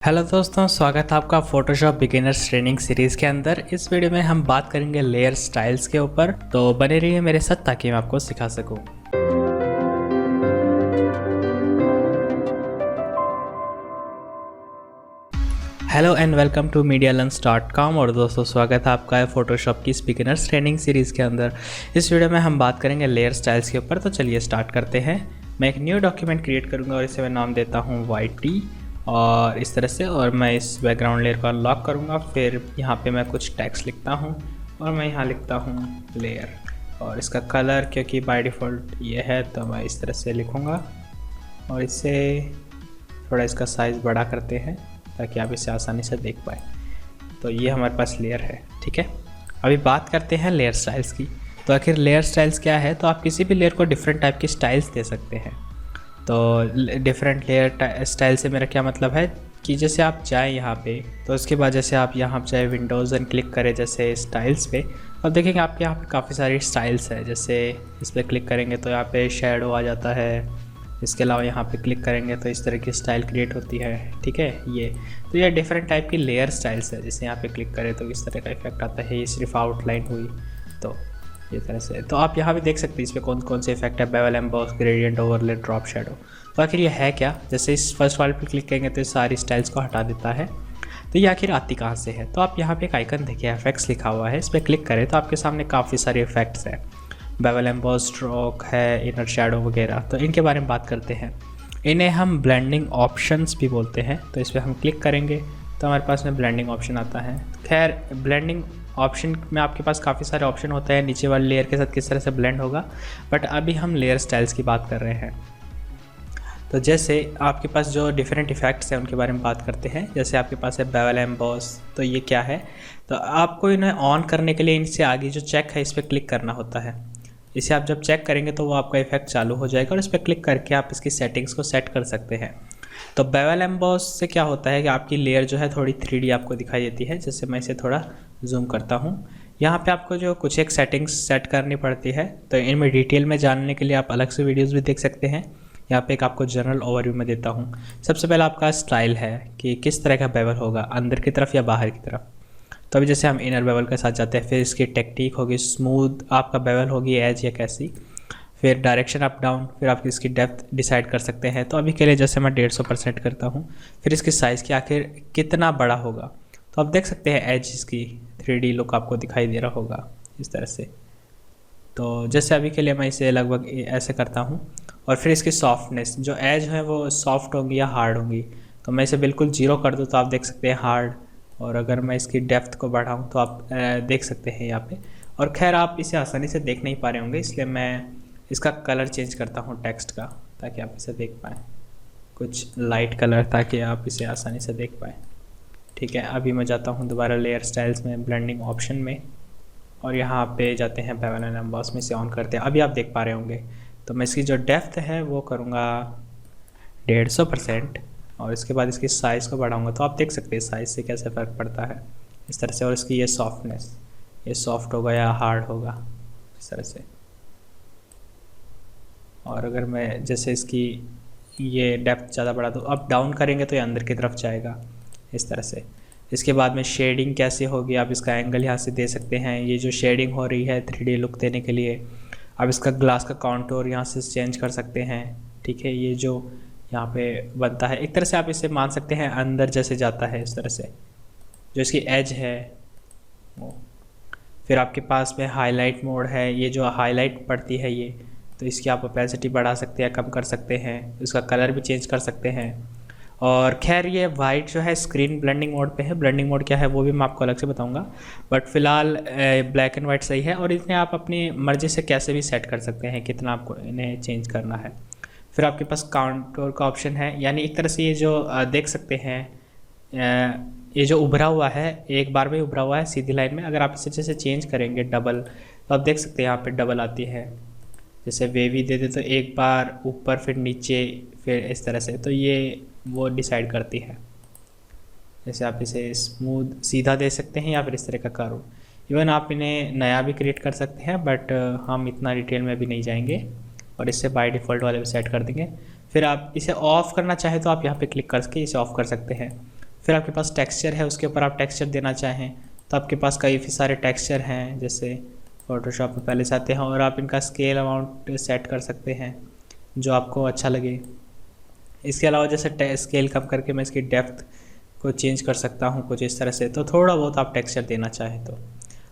Hello दोस्तों, स्वागत है आपका फोटोशॉप बिगिनर्स ट्रेनिंग सीरीज़ के अंदर। इस वीडियो में हम बात करेंगे लेयर स्टाइल्स के ऊपर, तो बने रहिए मेरे साथ ताकि मैं आपको सिखा सकूं। Hello and welcome to medialens.com। और दोस्तों, स्वागत है आपका फोटोशॉप की बिगिनर्स ट्रेनिंग सीरीज़ के अंदर। इस वीडियो में हम बात करेंगे लेयर स्टाइल्स के ऊपर, तो चलिए स्टार्ट करते हैं। मैं एक न्यू डॉक्यूमेंट क्रिएट करूँगा और इसे मैं नाम देता हूँ YT और इस तरह से। और मैं इस बैकग्राउंड लेयर को अनलॉक करूँगा। फिर यहाँ पे मैं कुछ टेक्स्ट लिखता हूँ और मैं यहाँ लिखता हूँ लेयर, और इसका कलर क्योंकि बाय डिफ़ॉल्ट ये है तो मैं इस तरह से लिखूँगा। और इससे थोड़ा इसका साइज़ बड़ा करते हैं ताकि आप इसे आसानी से देख पाए। तो ये हमारे पास लेयर है, ठीक है। अभी बात करते हैं लेयर स्टाइल्स की। तो आखिर लेयर स्टाइल्स क्या है? तो आप किसी भी लेयर को डिफरेंट टाइप की स्टाइल्स दे सकते हैं। तो डिफरेंट लेयर स्टाइल से मेरा क्या मतलब है कि जैसे आप जाएँ यहाँ पे, तो उसके बाद जैसे आप यहाँ चाहे विंडोज़ एंड क्लिक करें जैसे स्टाइल्स पे, और देखेंगे आपके यहाँ पे काफ़ी सारी स्टाइल्स है। जैसे इस पर क्लिक करेंगे तो यहाँ पे शेडो आ जाता है। इसके अलावा यहाँ पे क्लिक करेंगे तो इस तरह की स्टाइल क्रिएट होती है, ठीक है। ये डिफरेंट टाइप की लेयर स्टाइल्स है। जैसे यहाँ पे क्लिक करें तो इस तरह का इफेक्ट आता है, ये सिर्फ आउटलाइन हुई तो ये तरह से। तो आप यहाँ पे देख सकते हैं इस पर कौन कौन से इफेक्ट है, bevel, emboss, gradient, overlay, drop, shadow. तो आखिर ये है क्या? जैसे इस फर्स्ट वाले पे क्लिक करेंगे तो सारी स्टाइल्स को हटा देता है। तो ये आखिर आती कहाँ से है? तो आप यहाँ पे एक आइकन देखिए, इफेक्ट्स लिखा हुआ है। इस पर क्लिक करें तो आपके सामने काफ़ी सारे इफेक्ट्स हैं। बेवल, एम्बॉस, स्ट्रोक है, इनर शेडो वगैरह। तो इनके बारे में बात करते हैं। इन्हें हम ब्लेंडिंग ऑप्शंस भी बोलते हैं। तो इस पर हम क्लिक करेंगे तो हमारे पास में ब्लेंडिंग ऑप्शन आता है। खैर, ब्लेंडिंग ऑप्शन में आपके पास काफ़ी सारे ऑप्शन होते हैं नीचे वाले लेयर के साथ किस तरह से ब्लेंड होगा, बट अभी हम लेयर स्टाइल्स की बात कर रहे हैं। तो जैसे आपके पास जो डिफरेंट इफेक्ट्स हैं उनके बारे में बात करते हैं। जैसे आपके पास है बेवल, एम्बॉस। तो ये क्या है? तो आपको इन्हें ऑन करने के लिए इनसे आगे जो चेक है इस पर क्लिक करना होता है। इसे आप जब चेक करेंगे तो वो आपका इफेक्ट चालू हो जाएगा और इस पर क्लिक करके आप इसकी सेटिंग्स को सेट कर सकते हैं। तो बेवल, एम्बॉस से क्या होता है कि आपकी लेयर जो है थोड़ी 3D आपको दिखाई देती है। जैसे मैं इसे थोड़ा जूम करता हूँ, यहाँ पे आपको जो कुछ एक सेटिंग्स सेट करनी पड़ती है। तो इनमें डिटेल में जानने के लिए आप अलग से वीडियोज़ भी देख सकते हैं। यहाँ पे एक आपको जनरल ओवरव्यू में देता हूँ। सबसे पहले आपका स्टाइल है कि किस तरह का बेवल होगा, अंदर की तरफ या बाहर की तरफ। तो अभी जैसे हम इनर बेवल के साथ जाते हैं, फिर इसकी टेक्निक होगी, स्मूथ आपका बेवल होगी, एज या कैसी, फिर डायरेक्शन अप डाउन, फिर आप इसकी डेप्थ डिसाइड कर सकते हैं। तो अभी के लिए जैसे मैं 150% करता हूँ। फिर इसकी साइज़ की आखिर कितना बड़ा होगा, तो आप देख सकते हैं एज इसकी 3D लुक आपको दिखाई दे रहा होगा इस तरह से। तो जैसे अभी के लिए मैं इसे लगभग ऐसे करता हूँ। और फिर इसकी सॉफ्टनेस, जो एज है वो सॉफ्ट होंगी या हार्ड होंगी। तो मैं इसे बिल्कुल 0 कर दूँ तो आप देख सकते हैं हार्ड। और अगर मैं इसकी डेप्थ को बढ़ाऊँ तो आप देख सकते हैं यहाँ पे। और खैर, आप इसे आसानी से देख नहीं पा रहे होंगे, इसलिए मैं इसका कलर चेंज करता हूँ टेक्स्ट का, ताकि आप इसे देख पाएँ कुछ लाइट कलर, ताकि आप इसे आसानी से देख पाएँ, ठीक है। अभी मैं जाता हूँ दोबारा लेयर स्टाइल्स में, ब्लेंडिंग ऑप्शन में, और यहाँ पे जाते हैं बेवल एंड एम्बॉस में, से ऑन करते हैं। अभी आप देख पा रहे होंगे। तो मैं इसकी जो डेप्थ है वो करूँगा 150%, और इसके बाद इसकी साइज़ को बढ़ाऊंगा। तो आप देख सकते हैं साइज़ से कैसे फ़र्क पड़ता है इस तरह से। और इसकी ये सॉफ्टनेस, ये सॉफ्ट होगा या हार्ड होगा इस तरह से। और अगर मैं जैसे इसकी ये डेप्थ ज़्यादा बढ़ा दूँ, अप डाउन करेंगे तो ये अंदर की तरफ जाएगा इस तरह से। इसके बाद में शेडिंग कैसे होगी, आप इसका एंगल यहाँ से दे सकते हैं। ये जो शेडिंग हो रही है 3D लुक देने के लिए, आप इसका ग्लास का काउंटूर यहाँ से चेंज कर सकते हैं, ठीक है। ये जो यहाँ पे बनता है, एक तरह से आप इसे मान सकते हैं अंदर जैसे जाता है इस तरह से, जो इसकी एज है वो। फिर आपके पास में हाईलाइट मोड है, ये जो हाईलाइट पड़ती है ये, तो इसकी आप ओपेसिटी बढ़ा सकते हैं, कम कर सकते हैं, इसका कलर भी चेंज कर सकते हैं। और खैर, ये वाइट जो है स्क्रीन ब्लेंडिंग मोड पे है। ब्लेंडिंग मोड क्या है वो भी मैं आपको अलग से बताऊंगा, बट फिलहाल ब्लैक एंड वाइट सही है। और इन्हें आप अपनी मर्ज़ी से कैसे भी सेट कर सकते हैं कितना आपको इन्हें चेंज करना है। फिर आपके पास काउंटर का ऑप्शन है, यानी एक तरह से ये जो देख सकते हैं, ये जो उभरा हुआ है एक बार में उभरा हुआ है सीधी लाइन में। अगर आप इसे जैसे चेंज करेंगे डबल, तो आप देख सकते हैं यहाँ पे डबल आती है। जैसे वेवी दे दे तो एक बार ऊपर फिर नीचे फिर इस तरह से, तो ये वो डिसाइड करती है। जैसे आप इसे स्मूथ सीधा दे सकते हैं या फिर इस तरह का कर्व। इवन आप इन्हें नया भी क्रिएट कर सकते हैं, बट हम इतना डिटेल में भी नहीं जाएंगे और इससे बाय डिफ़ॉल्ट वाले पे सेट कर देंगे। फिर आप इसे ऑफ़ करना चाहे तो आप यहाँ पे क्लिक करके इसे ऑफ़ कर सकते हैं। फिर आपके पास टेक्सचर है, उसके ऊपर आप टेक्सचर देना चाहें तो आपके पास कई सारे टेक्सचर हैं, जैसे फ़ोटोशॉप में पहले से आते हैं, और आप इनका स्केल अमाउंट सेट कर सकते हैं जो आपको अच्छा लगे। इसके अलावा जैसे स्केल कम करके मैं इसकी डेप्थ को चेंज कर सकता हूँ कुछ इस तरह से। तो थोड़ा बहुत आप टेक्सचर देना चाहें तो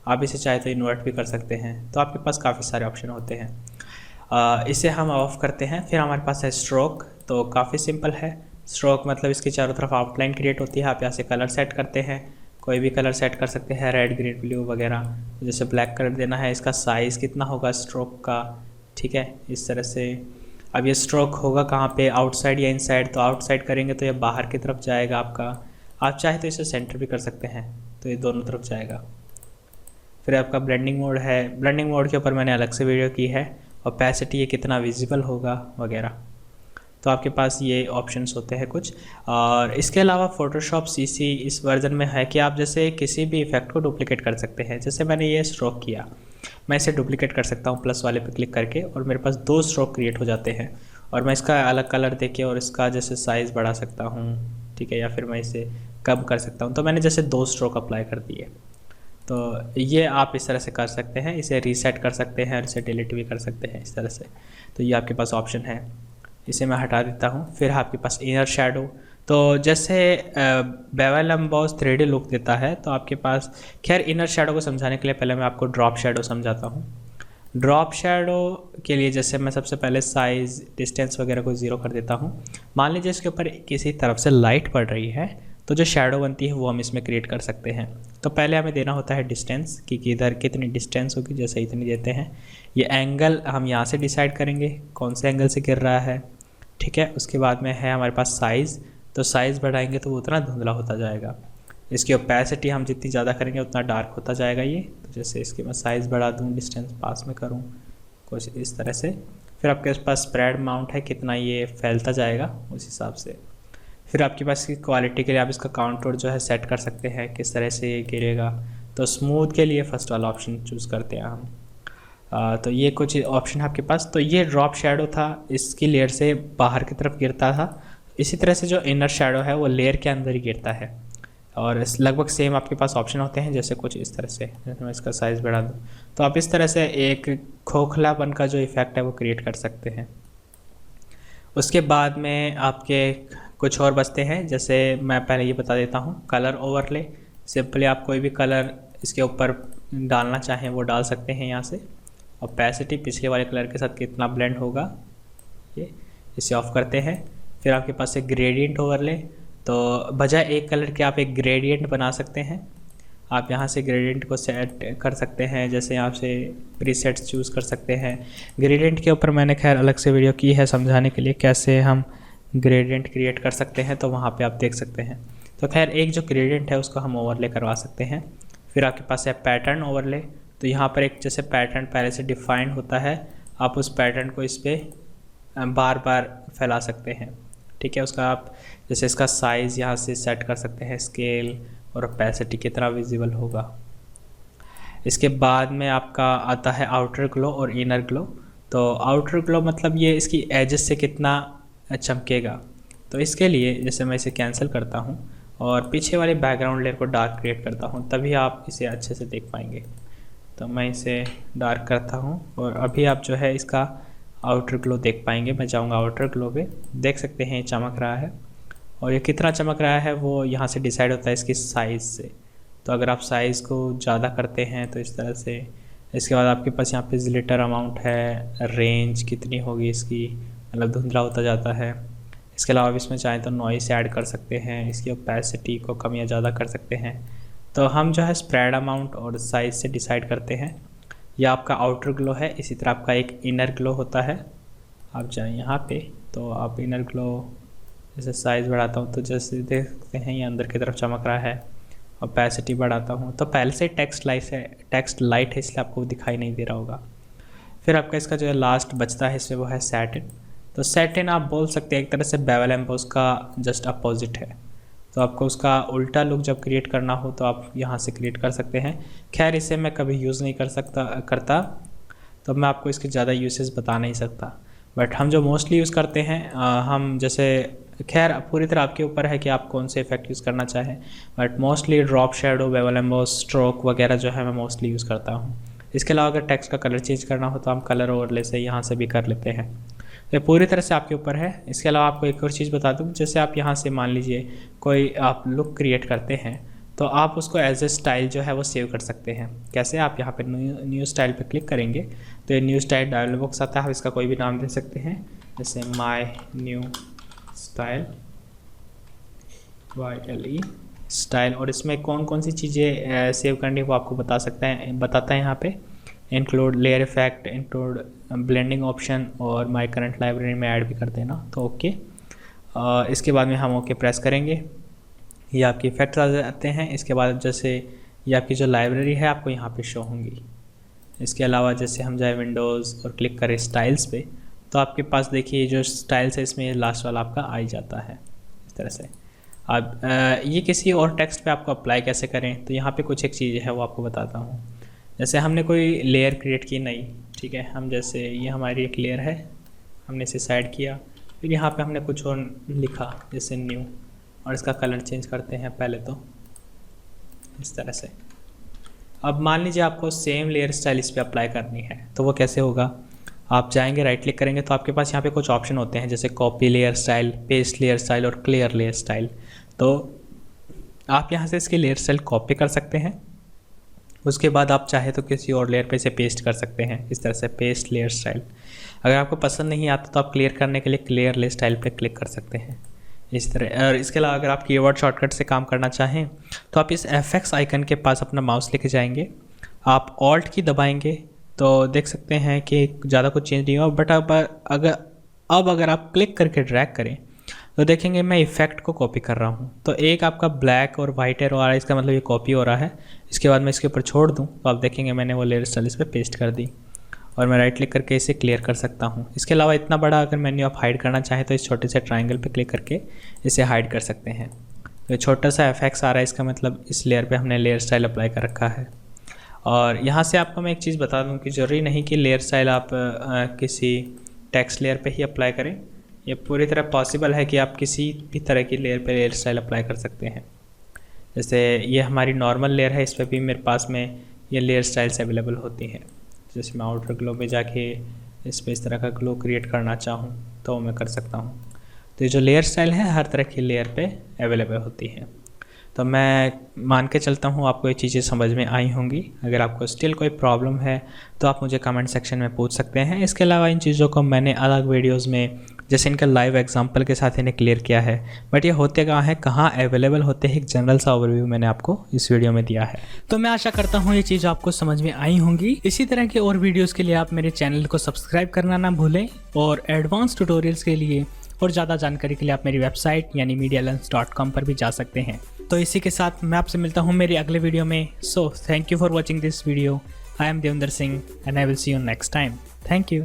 आप इसे चाहे तो इन्वर्ट भी कर सकते हैं। तो आपके पास काफ़ी सारे ऑप्शन होते हैं। इसे हम ऑफ करते हैं। फिर हमारे पास है स्ट्रोक। तो काफ़ी सिंपल है। स्ट्रोक मतलब इसके चारों तरफ आउटलाइन क्रिएट होती है। आप यहाँ से कलर सेट करते हैं, कोई भी कलर सेट कर सकते हैं, रेड ग्रीन ब्लू वगैरह। जैसे ब्लैक कलर देना है, इसका साइज़ कितना होगा स्ट्रोक का, ठीक है, इस तरह से। अब ये स्ट्रोक होगा कहाँ पे, आउटसाइड या इनसाइड। तो आउटसाइड करेंगे तो ये बाहर की तरफ जाएगा आपका। आप चाहे तो इसे सेंटर भी कर सकते हैं, तो ये दोनों तरफ जाएगा। फिर आपका ब्लेंडिंग मोड है। ब्लेंडिंग मोड के ऊपर मैंने अलग से वीडियो की है। ओपेसिटी ये कितना विजिबल होगा वगैरह। तो आपके पास ये ऑप्शंस होते हैं कुछ। और इसके अलावा फ़ोटोशॉप सीसी इस वर्जन में है कि आप जैसे किसी भी इफेक्ट को डुप्लिकेट कर सकते हैं। जैसे मैंने ये स्ट्रोक किया, मैं इसे डुप्लिकेट कर सकता हूँ प्लस वाले पे क्लिक करके, और मेरे पास 2 स्ट्रोक क्रिएट हो जाते हैं। और मैं इसका अलग कलर देके और इसका जैसे साइज़ बढ़ा सकता हूँ, ठीक है, या फिर मैं इसे कम कर सकता हूँ। तो मैंने जैसे 2 स्ट्रोक अप्लाई कर दिए। तो ये आप इस तरह से कर सकते हैं। इसे रीसेट कर सकते हैं और इसे डिलीट भी कर सकते हैं इस तरह से। तो ये आपके पास ऑप्शन है। इसे मैं हटा देता हूँ। फिर आपके पास इनर शेडो। तो जैसे बेवल एम्बॉस 3D लुक देता है, तो आपके पास, खैर इनर शेडो को समझाने के लिए पहले मैं आपको ड्रॉप शेडो समझाता हूँ। ड्रॉप शेडो के लिए जैसे मैं सबसे पहले साइज़, डिस्टेंस वगैरह को 0 कर देता हूँ। मान लीजिए इसके ऊपर किसी तरफ से लाइट पड़ रही है, तो जो शेडो बनती है वो हम इसमें क्रिएट कर सकते हैं। तो पहले हमें देना होता है डिस्टेंस कि इधर कितनी डिस्टेंस होगी, जैसे इतनी देते हैं। ये एंगल हम यहाँ से डिसाइड करेंगे कौन से एंगल से गिर रहा है, ठीक है। उसके बाद में है हमारे पास साइज़। तो साइज़ बढ़ाएंगे तो वो उतना धुंधला होता जाएगा। इसकी ओपेसिटी हम जितनी ज़्यादा करेंगे उतना डार्क होता जाएगा ये। तो जैसे इसकी मैं साइज़ बढ़ा दूँ, डिस्टेंस पास में करूँ कुछ इस तरह से। फिर आपके पास स्प्रेड अमाउंट है, कितना ये फैलता जाएगा उस हिसाब से। फिर आपके पास की क्वालिटी के लिए आप इसका काउंटर जो है सेट कर सकते हैं, किस तरह से ये गिरेगा। तो स्मूथ के लिए फर्स्ट वाला ऑप्शन चूज़ करते हैं हम। तो ये कुछ ऑप्शन है आपके पास। तो ये ड्रॉप शेडो था, इसकी लेयर से बाहर की तरफ गिरता था। इसी तरह से जो इनर शेडो है वो लेयर के अंदर ही गिरता है। और लगभग सेम आपके पास ऑप्शन होते हैं, जैसे कुछ इस तरह से। जैसे मैं इसका साइज़ बढ़ा दूँ तो आप इस तरह से एक खोखलापन का जो इफ़ेक्ट है वो क्रिएट कर सकते हैं। उसके बाद में आपके कुछ और बचते हैं, जैसे मैं पहले ये बता देता हूँ। कलर ओवरले, सिंपली आप कोई भी कलर इसके ऊपर डालना चाहें वो डाल सकते हैं यहाँ से। ओपेसिटी पिछले वाले कलर के साथ कितना ब्लेंड होगा, ये इसे ऑफ करते हैं। फिर आपके पास एक ग्रेडियंट ओवरले। तो बजाय एक कलर के आप एक ग्रेडियंट बना सकते हैं। आप यहाँ से ग्रेडियंट को सेट कर सकते हैं, जैसे यहाँ से प्रीसेट्स चूज़ कर सकते हैं। ग्रेडियंट के ऊपर मैंने खैर अलग से वीडियो की है समझाने के लिए कैसे हम ग्रेडियंट क्रिएट कर सकते हैं, तो वहाँ पे आप देख सकते हैं। तो खैर एक जो ग्रेडियंट है उसको हम ओवरले करवा सकते हैं। फिर आपके पास है पैटर्न ओवरले। तो यहाँ पर एक जैसे पैटर्न पहले से डिफाइंड होता है, आप उस पैटर्न को इस पर बार बार फैला सकते हैं, ठीक है। उसका आप जैसे इसका साइज़ यहाँ से सेट कर सकते हैं, स्केल और ओपेसिटी कितना विजिबल होगा। इसके बाद में आपका आता है आउटर ग्लो और इनर ग्लो। तो आउटर ग्लो मतलब ये इसकी एजेस से कितना चमकेगा। तो इसके लिए जैसे मैं इसे कैंसिल करता हूँ और पीछे वाले बैकग्राउंड लेयर को डार्क क्रिएट करता हूँ, तभी आप इसे अच्छे से देख पाएंगे। तो मैं इसे डार्क करता हूँ और अभी आप जो है इसका आउटर ग्लो देख पाएंगे। मैं जाऊँगा आउटर ग्लो पे, देख सकते हैं ये चमक रहा है। और ये कितना चमक रहा है वो यहाँ से डिसाइड होता है इसकी साइज़ से। तो अगर आप साइज़ को ज़्यादा करते हैं तो इस तरह से। इसके बाद आपके पास यहाँ पे ग्लिटर अमाउंट है, रेंज कितनी होगी इसकी, मतलब धुंधला होता जाता है। इसके अलावा इसमें चाहें तो नॉइस ऐड कर सकते हैं, इसकी ओपेसिटी को कम या ज़्यादा कर सकते हैं। तो हम जो है स्प्रेड अमाउंट और साइज़ से डिसाइड करते हैं। यह आपका आउटर ग्लो है। इसी तरह आपका एक इनर ग्लो होता है। आप जाएँ यहाँ पे तो आप इनर ग्लो जैसे साइज़ बढ़ाता हूँ तो जैसे देख सकते हैं ये अंदर की तरफ चमक रहा है। ओपेसिटी बढ़ाता हूँ तो पहले से टेक्स्ट लाइट है इसलिए आपको दिखाई नहीं दे रहा होगा। फिर आपका इसका जो है लास्ट बचता है इसमें वो है सैटिन। तो सैटिन आप बोल सकते हैं एक तरह से बेवल एम्बॉस का जस्ट अपोजिट है। तो आपको उसका उल्टा लुक जब क्रिएट करना हो तो आप यहाँ से क्रिएट कर सकते हैं। खैर इसे मैं कभी यूज़ नहीं करता तो मैं आपको इसके ज़्यादा यूसेस बता नहीं सकता। बट हम जो मोस्टली यूज़ करते हैं हम जैसे खैर पूरी तरह आपके ऊपर है कि आप कौन से इफेक्ट यूज़ करना चाहें, but mostly drop shadow, bevel emboss, stroke वगैरह जो है मैं मोस्टली यूज़ करता हूँ। इसके अलावा अगर टेक्स्ट का कलर चेंज करना हो तो हम कलर ओवरले से यहाँ से भी कर लेते हैं। तो पूरी तरह से आपके ऊपर है। इसके अलावा आपको एक और चीज़ बता दूँ, जैसे आप यहाँ से मान लीजिए कोई आप लुक क्रिएट करते हैं तो आप उसको एज ए स्टाइल जो है वो सेव कर सकते हैं। कैसे? आप यहाँ पे न्यू स्टाइल पे क्लिक करेंगे तो ये न्यू स्टाइल डायलॉग बॉक्स आता है, आप इसका कोई भी नाम दे सकते हैं, जैसे my new style, YLE style. और इसमें कौन कौन सी चीज़ें सेव करनी है वो आपको बताता है यहाँ पे। Include layer effect, include blending option, और माई करंट लाइब्रेरी में ऐड भी कर देना, तो ओके। इसके बाद में हम ओके प्रेस करेंगे, ये आपकी इफेक्ट्स आ जाते हैं। इसके बाद जैसे ये आपकी जो लाइब्रेरी है आपको यहाँ पे शो होंगी। इसके अलावा जैसे हम जाए विंडोज़ और क्लिक करें स्टाइल्स पे, तो आपके पास देखिए जो स्टाइल्स है इसमें लास्ट वाला आपका आ ही जाता है इस तरह से। अब ये किसी और टेक्स्ट पे आपको अप्लाई कैसे करें, तो यहाँ पे कुछ एक चीज़ है वो आपको बताता हूँ। जैसे हमने कोई लेयर क्रिएट की नई, ठीक है, हम जैसे ये हमारी एक लेयर है, हमने इसे साइड किया, फिर यहाँ पे हमने कुछ और लिखा जैसे न्यू, और इसका कलर चेंज करते हैं पहले तो इस तरह से। अब मान लीजिए आपको सेम लेयर स्टाइल इस पर अप्लाई करनी है, तो वो कैसे होगा? आप जाएंगे, राइट क्लिक करेंगे, तो आपके पास यहाँ पे कुछ ऑप्शन होते हैं जैसे copy layer style, paste layer style और क्लियर लेयर स्टाइल। तो आप यहाँ से इसके लेयर स्टाइल कॉपी कर सकते हैं, उसके बाद आप चाहे तो किसी और लेयर पे इसे पेस्ट कर सकते हैं इस तरह से, पेस्ट लेयर स्टाइल। अगर आपको पसंद नहीं आता तो आप क्लियर करने के लिए क्लियर लेयर स्टाइल पे क्लिक कर सकते हैं इस तरह। और इसके अलावा अगर आप कीवर्ड शॉर्टकट से काम करना चाहें तो आप इस FX आइकन के पास अपना माउस लेके जाएंगे, आप ऑल्ट की दबाएंगे तो देख सकते हैं कि ज़्यादा कुछ चेंज नहीं हुआ। बट अब अगर आप क्लिक करके ड्रैग करें तो देखेंगे मैं इफेक्ट को कॉपी कर रहा हूँ, तो एक आपका ब्लैक और वाइट एरो आ रहा है, इसका मतलब ये कॉपी हो रहा है। इसके बाद मैं इसके ऊपर छोड़ दूँ तो आप देखेंगे मैंने वो लेयर स्टाइल इस पर पेस्ट कर दी, और मैं राइट क्लिक करके इसे क्लियर कर सकता हूँ। इसके अलावा इतना बड़ा अगर मेन्यू आप हाइड करना चाहें तो इस छोटे से ट्रायंगल पे क्लिक करके इसे हाइड कर सकते हैं। तो छोटा सा FX आ रहा है, इसका मतलब इस लेयर पे हमने लेयर स्टाइल अप्लाई कर रखा है। और यहाँ से आपको मैं एक चीज़ बता दूँ कि ज़रूरी नहीं कि लेयर स्टाइल आप किसी टेक्स्ट लेयर पे ही अप्लाई करें, ये पूरी तरह पॉसिबल है कि आप किसी भी तरह की लेयर पे लेयर स्टाइल अप्लाई कर सकते हैं। जैसे ये हमारी नॉर्मल लेयर है, इस पर भी मेरे पास में ये लेयर स्टाइल्स अवेलेबल होती हैं। जैसे मैं आउटर ग्लो पे जाके इस पर इस तरह का ग्लो क्रिएट करना चाहूँ तो मैं कर सकता हूँ। तो ये जो लेयर स्टाइल है हर तरह की लेयर पे अवेलेबल होती है। तो मैं मान के चलता हूँ आपको ये चीज़ें समझ में आई होंगी। अगर आपको स्टिल कोई प्रॉब्लम है तो आप मुझे कमेंट सेक्शन में पूछ सकते हैं। इसके अलावा इन चीज़ों को मैंने अलग वीडियोज़ में जैसे इनका लाइव एग्जांपल के साथ इन्हें क्लियर किया है, बट ये होते कहाँ है, कहाँ अवेलेबल होते हैं, एक जनरल सा ओवरव्यू मैंने आपको इस वीडियो में दिया है। तो मैं आशा करता हूँ ये चीज़ आपको समझ में आई होंगी। इसी तरह के और वीडियोज़ के लिए आप मेरे चैनल को सब्सक्राइब करना ना भूलें, और एडवांस ट्यूटोरियल्स के लिए और ज़्यादा जानकारी के लिए आप मेरी वेबसाइट यानी medialens.com पर भी जा सकते हैं। तो इसी के साथ मैं आपसे मिलता हूँ मेरे अगले वीडियो में। So thank you for watching this video. I am Devendra Singh and I will see you next time. Thank you.